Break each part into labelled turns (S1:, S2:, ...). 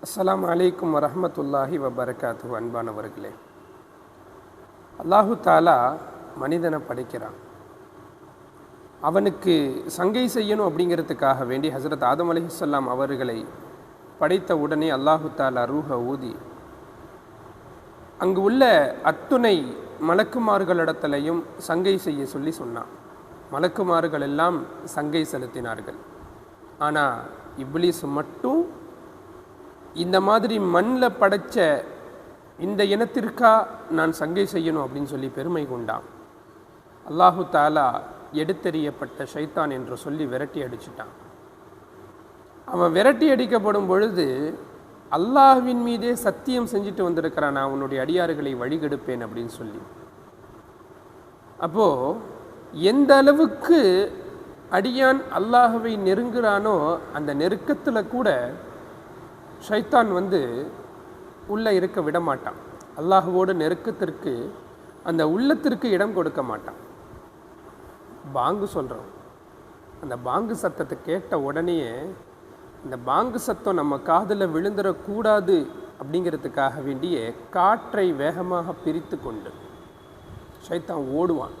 S1: அஸ்ஸலாமு அலைக்கும் வரஹ்மத்துல்லாஹி வபரகாத்துஹு. அன்பானவர்களே, அல்லாஹு தாலா மனிதனை படைக்கிறான். அவனுக்கு சங்கை செய்யணும் அப்படிங்கிறதுக்காக வேண்டி ஹஸரத் ஆதம் அலைஹிஸ்ஸலாம் அவர்களை படைத்த உடனே அல்லாஹு தாலா ரூஹ ஊதி அங்கு உள்ள அத்துணை மலக்குமார்களிடத்திலையும் சங்கை செய்ய சொல்லி சொன்னான். மலக்குமார்கள் எல்லாம் சங்கை செலுத்தினார்கள். ஆனால் இப்லீஸ் மட்டும் இந்த மாதிரி மண்ணில் படைச்ச இந்த இனத்திற்கா நான் சங்கை செய்யணும் அப்படின்னு சொல்லி பெருமை கொண்டான். அல்லாஹு தாலா எடுத்தெறியப்பட்ட ஷைத்தான் என்று சொல்லி விரட்டி அடிச்சிட்டான். அவன் விரட்டி அடிக்கப்படும் பொழுது அல்லாஹ்வின் மீதே சத்தியம் செஞ்சுட்டு வந்திருக்கிறான், நான் அவனுடைய அடியார்களை வழிகெடுப்பேன் அப்படின்னு சொல்லி. அப்போது எந்த அளவுக்கு அடியான் அல்லாஹ்வை நெருங்குறானோ அந்த நெருக்கத்தில் கூட ஷைத்தான் உள்ளே இருக்க விட மாட்டான். அல்லாஹுவோட நெருக்கத்திற்கு அந்த உள்ளத்திற்கு இடம் கொடுக்க மாட்டான். பாங்கு சொல்கிறோம், அந்த பாங்கு சத்தத்தை கேட்ட உடனேயே இந்த பாங்கு சத்தம் நம்ம காதில் விழுந்துடக்கூடாது அப்படிங்கிறதுக்காக வேண்டியே காற்றை வேகமாக பிரித்து கொண்டு ஷைத்தான் ஓடுவான்.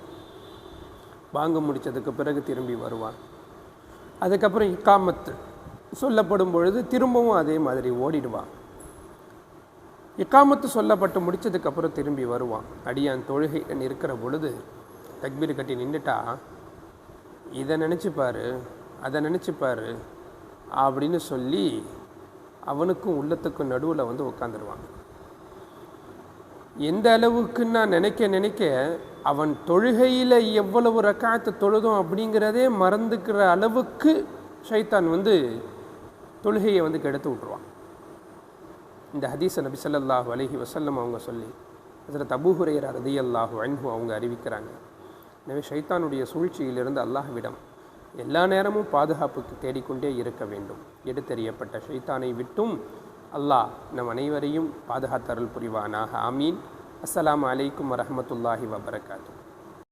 S1: பாங்கு முடித்ததுக்கு பிறகு திரும்பி வருவான். அதுக்கப்புறம் இக்காமத்து சொல்லப்படும் பொழுது திரும்பவும் அதே மாதிரி ஓடிடுவான். இக்காமத்து சொல்லப்பட்டு முடித்ததுக்கப்புறம் திரும்பி வருவான். அடியான் தொழுகை இருக்கிற பொழுது தக்பீர் கட்டி நின்றுட்டா, இதை நினச்சிப்பார் அதை நினச்சிப்பார் அப்படின்னு சொல்லி அவனுக்கும் உள்ளத்துக்கும் நடுவில் உட்காந்துருவான். எந்த அளவுக்குன்னா நினைக்க அவன் தொழுகையில் எவ்வளவு ரக்காத்து தொழுதும் அப்படிங்கிறதே மறந்துக்கிற அளவுக்கு ஷைத்தான் தொழுகையை கெடுத்து விட்ருவான். இந்த ஹதீஸை நபி ஸல்லல்லாஹு அலைஹி வஸல்லம் அவங்க சொல்லி ஹஸரத் அபூ ஹுரைரா ரலியல்லாஹு அன்ஹு அவங்க அறிவிக்கிறாங்க. எனவே ஷைத்தானுடைய சூழ்ச்சியிலிருந்து அல்லாஹ்விடம் எல்லா நேரமும் பாதுகாப்புக்கு தேடிக்கொண்டே இருக்க வேண்டும். எடுத்தெறியப்பட்ட ஷைத்தானை விட்டும் அல்லாஹ் நம் அனைவரையும் பாதுகாத்தருள் புரிவானாக. ஆமீன். அஸ்ஸலாமு அலைக்கும் வரஹ்மத்துல்லாஹி வபரகாத்துஹு.